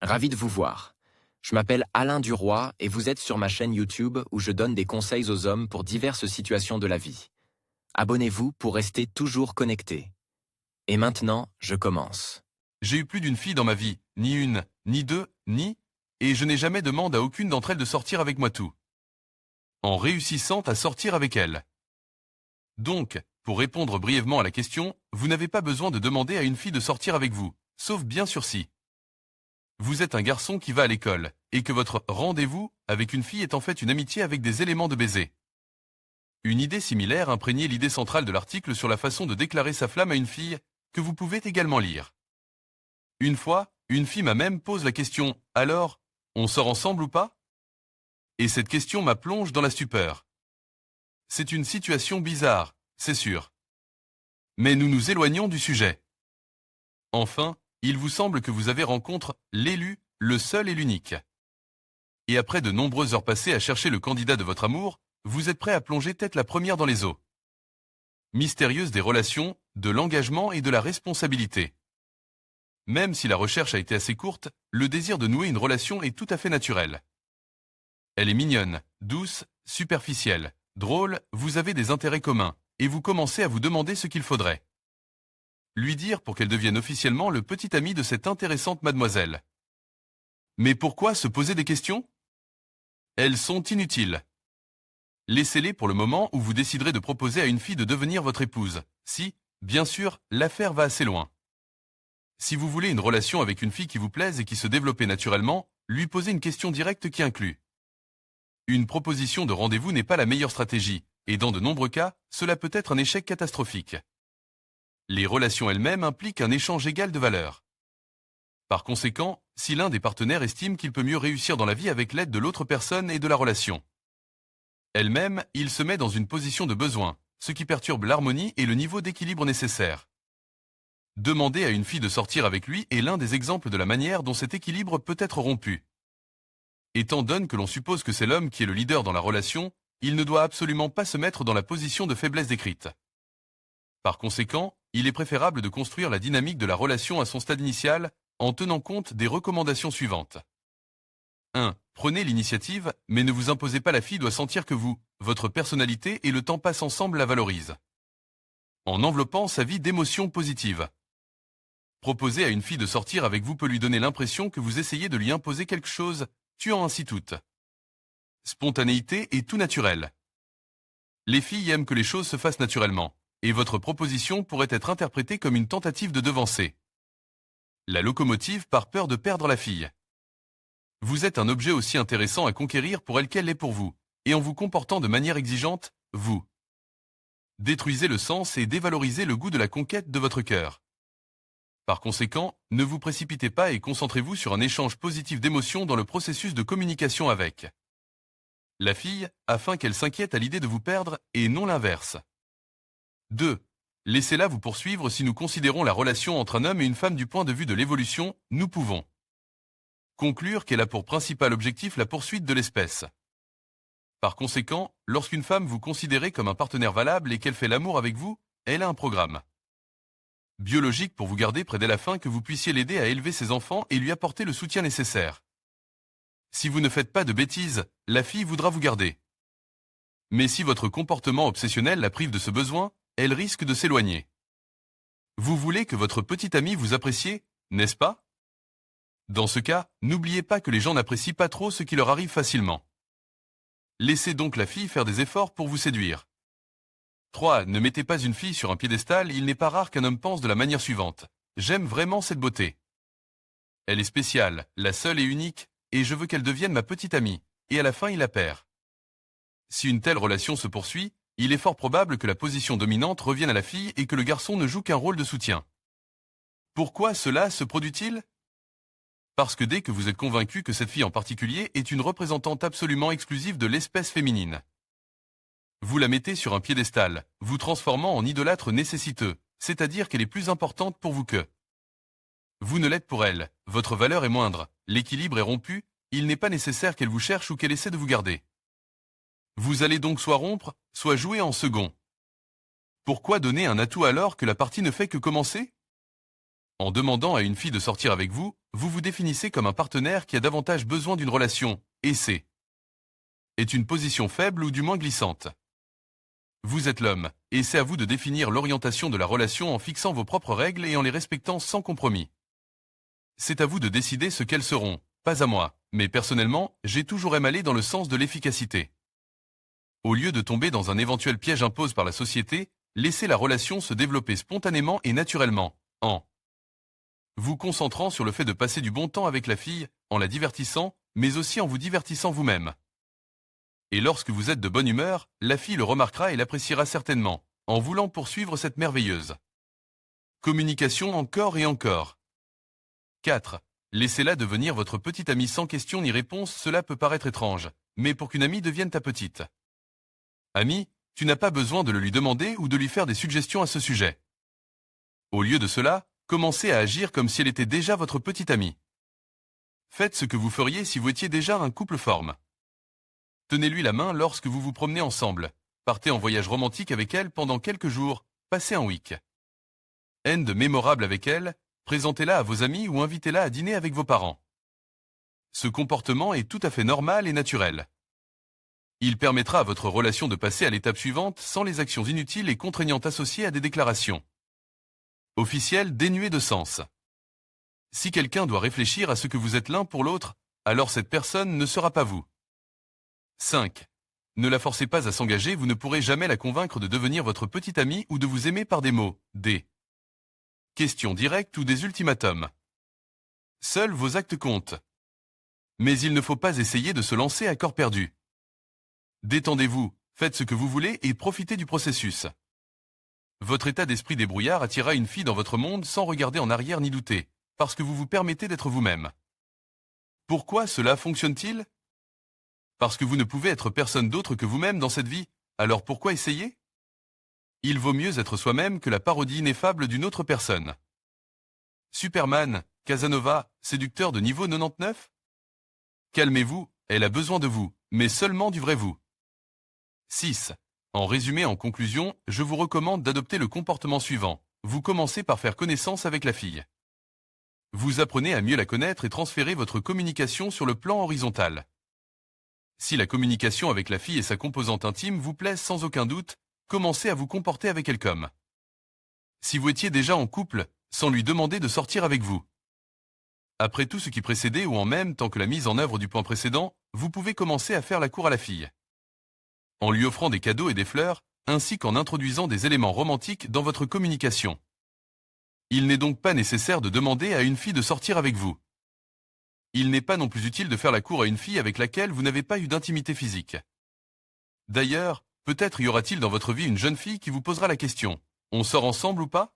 Ravi de vous voir. Je m'appelle Alain Duroy et vous êtes sur ma chaîne YouTube où je donne des conseils aux hommes pour diverses situations de la vie. Abonnez-vous pour rester toujours connecté. Et maintenant, je commence. J'ai eu plus d'une fille dans ma vie, ni une, ni deux, ni... Et je n'ai jamais demandé à aucune d'entre elles de sortir avec moi tout. En réussissant à sortir avec elles. Donc, pour répondre brièvement à la question, vous n'avez pas besoin de demander à une fille de sortir avec vous, sauf bien sûr si. Vous êtes un garçon qui va à l'école, et que votre rendez-vous avec une fille est en fait une amitié avec des éléments de baiser. Une idée similaire imprégnait l'idée centrale de l'article sur la façon de déclarer sa flamme à une fille, que vous pouvez également lire. Une fois, une fille m'a même posé la question « Alors, on sort ensemble ou pas ?» Et cette question m'a plongé dans la stupeur. C'est une situation bizarre, c'est sûr. Mais nous nous éloignons du sujet. Enfin, il vous semble que vous avez rencontré l'élu, le seul et l'unique. Et après de nombreuses heures passées à chercher le candidat de votre amour, vous êtes prêt à plonger tête la première dans les eaux mystérieuses des relations, de l'engagement et de la responsabilité. Même si la recherche a été assez courte, le désir de nouer une relation est tout à fait naturel. Elle est mignonne, douce, superficielle, drôle, vous avez des intérêts communs, et vous commencez à vous demander ce qu'il faudrait lui dire pour qu'elle devienne officiellement le petit ami de cette intéressante mademoiselle. Mais pourquoi se poser des questions? Elles sont inutiles. Laissez-les pour le moment où vous déciderez de proposer à une fille de devenir votre épouse, si, bien sûr, l'affaire va assez loin. Si vous voulez une relation avec une fille qui vous plaise et qui se développe naturellement, lui posez une question directe qui inclut. Une proposition de rendez-vous n'est pas la meilleure stratégie, et dans de nombreux cas, cela peut être un échec catastrophique. Les relations elles-mêmes impliquent un échange égal de valeurs. Par conséquent, si l'un des partenaires estime qu'il peut mieux réussir dans la vie avec l'aide de l'autre personne et de la relation elle-même, il se met dans une position de besoin, ce qui perturbe l'harmonie et le niveau d'équilibre nécessaire. Demander à une fille de sortir avec lui est l'un des exemples de la manière dont cet équilibre peut être rompu. Étant donné que l'on suppose que c'est l'homme qui est le leader dans la relation, il ne doit absolument pas se mettre dans la position de faiblesse décrite. Par conséquent, il est préférable de construire la dynamique de la relation à son stade initial en tenant compte des recommandations suivantes. 1. Prenez l'initiative, mais ne vous imposez pas, la fille doit sentir que vous, votre personnalité et le temps passent ensemble la valorisent. En enveloppant sa vie d'émotions positives. Proposer à une fille de sortir avec vous peut lui donner l'impression que vous essayez de lui imposer quelque chose, tuant ainsi toute spontanéité et tout naturel. Les filles aiment que les choses se fassent naturellement, et votre proposition pourrait être interprétée comme une tentative de devancer la locomotive par peur de perdre la fille. Vous êtes un objet aussi intéressant à conquérir pour elle qu'elle l'est pour vous, et en vous comportant de manière exigeante, vous détruisez le sens et dévalorisez le goût de la conquête de votre cœur. Par conséquent, ne vous précipitez pas et concentrez-vous sur un échange positif d'émotions dans le processus de communication avec la fille, afin qu'elle s'inquiète à l'idée de vous perdre, et non l'inverse. 2. Laissez-la vous poursuivre. Si nous considérons la relation entre un homme et une femme du point de vue de l'évolution, nous pouvons conclure qu'elle a pour principal objectif la poursuite de l'espèce. Par conséquent, lorsqu'une femme vous considère comme un partenaire valable et qu'elle fait l'amour avec vous, elle a un programme biologique pour vous garder près d'elle afin que vous puissiez l'aider à élever ses enfants et lui apporter le soutien nécessaire. Si vous ne faites pas de bêtises, la fille voudra vous garder. Mais si votre comportement obsessionnel la prive de ce besoin, elle risque de s'éloigner. Vous voulez que votre petite amie vous apprécie, n'est-ce pas? Dans ce cas, n'oubliez pas que les gens n'apprécient pas trop ce qui leur arrive facilement. Laissez donc la fille faire des efforts pour vous séduire. 3. Ne mettez pas une fille sur un piédestal. Il n'est pas rare qu'un homme pense de la manière suivante. J'aime vraiment cette beauté. Elle est spéciale, la seule et unique, et je veux qu'elle devienne ma petite amie, et à la fin il la perd. Si une telle relation se poursuit, il est fort probable que la position dominante revienne à la fille et que le garçon ne joue qu'un rôle de soutien. Pourquoi cela se produit-il? Parce que dès que vous êtes convaincu que cette fille en particulier est une représentante absolument exclusive de l'espèce féminine, vous la mettez sur un piédestal, vous transformant en idolâtre nécessiteux, c'est-à-dire qu'elle est plus importante pour vous que vous ne l'êtes pour elle, votre valeur est moindre, l'équilibre est rompu, il n'est pas nécessaire qu'elle vous cherche ou qu'elle essaie de vous garder. Vous allez donc soit rompre, soit jouer en second. Pourquoi donner un atout alors que la partie ne fait que commencer? En demandant à une fille de sortir avec vous, vous vous définissez comme un partenaire qui a davantage besoin d'une relation, et est une position faible ou du moins glissante. Vous êtes l'homme, et c'est à vous de définir l'orientation de la relation en fixant vos propres règles et en les respectant sans compromis. C'est à vous de décider ce qu'elles seront, pas à moi, mais personnellement, j'ai toujours aimé aller dans le sens de l'efficacité. Au lieu de tomber dans un éventuel piège imposé par la société, laissez la relation se développer spontanément et naturellement, en vous concentrant sur le fait de passer du bon temps avec la fille, en la divertissant, mais aussi en vous divertissant vous-même. Et lorsque vous êtes de bonne humeur, la fille le remarquera et l'appréciera certainement, en voulant poursuivre cette merveilleuse communication encore et encore. 4. Laissez-la devenir votre petite amie sans question ni réponse. Cela peut paraître étrange, mais pour qu'une amie devienne ta petite amie, tu n'as pas besoin de le lui demander ou de lui faire des suggestions à ce sujet. Au lieu de cela, commencez à agir comme si elle était déjà votre petite amie. Faites ce que vous feriez si vous étiez déjà un couple forme. Tenez-lui la main lorsque vous vous promenez ensemble. Partez en voyage romantique avec elle pendant quelques jours. Passez un week-end mémorable avec elle. Présentez-la à vos amis ou invitez-la à dîner avec vos parents. Ce comportement est tout à fait normal et naturel. Il permettra à votre relation de passer à l'étape suivante sans les actions inutiles et contraignantes associées à des déclarations officielles dénuées de sens. Si quelqu'un doit réfléchir à ce que vous êtes l'un pour l'autre, alors cette personne ne sera pas vous. 5. Ne la forcez pas à s'engager, vous ne pourrez jamais la convaincre de devenir votre petite amie ou de vous aimer par des mots, des questions directes ou des ultimatums. Seuls vos actes comptent. Mais il ne faut pas essayer de se lancer à corps perdu. Détendez-vous, faites ce que vous voulez et profitez du processus. Votre état d'esprit débrouillard attirera une fille dans votre monde sans regarder en arrière ni douter, parce que vous vous permettez d'être vous-même. Pourquoi cela fonctionne-t-il ? Parce que vous ne pouvez être personne d'autre que vous-même dans cette vie, alors pourquoi essayer ? Il vaut mieux être soi-même que la parodie ineffable d'une autre personne. Superman, Casanova, séducteur de niveau 99 ? Calmez-vous, elle a besoin de vous, mais seulement du vrai vous. 6. En résumé, en conclusion, je vous recommande d'adopter le comportement suivant. Vous commencez par faire connaissance avec la fille. Vous apprenez à mieux la connaître et transférez votre communication sur le plan horizontal. Si la communication avec la fille et sa composante intime vous plaisent sans aucun doute, commencez à vous comporter avec elle comme si vous étiez déjà en couple, sans lui demander de sortir avec vous. Après tout ce qui précédait ou en même temps que la mise en œuvre du point précédent, vous pouvez commencer à faire la cour à la fille. En lui offrant des cadeaux et des fleurs, ainsi qu'en introduisant des éléments romantiques dans votre communication. Il n'est donc pas nécessaire de demander à une fille de sortir avec vous. Il n'est pas non plus utile de faire la cour à une fille avec laquelle vous n'avez pas eu d'intimité physique. D'ailleurs, peut-être y aura-t-il dans votre vie une jeune fille qui vous posera la question « On sort ensemble ou pas ?»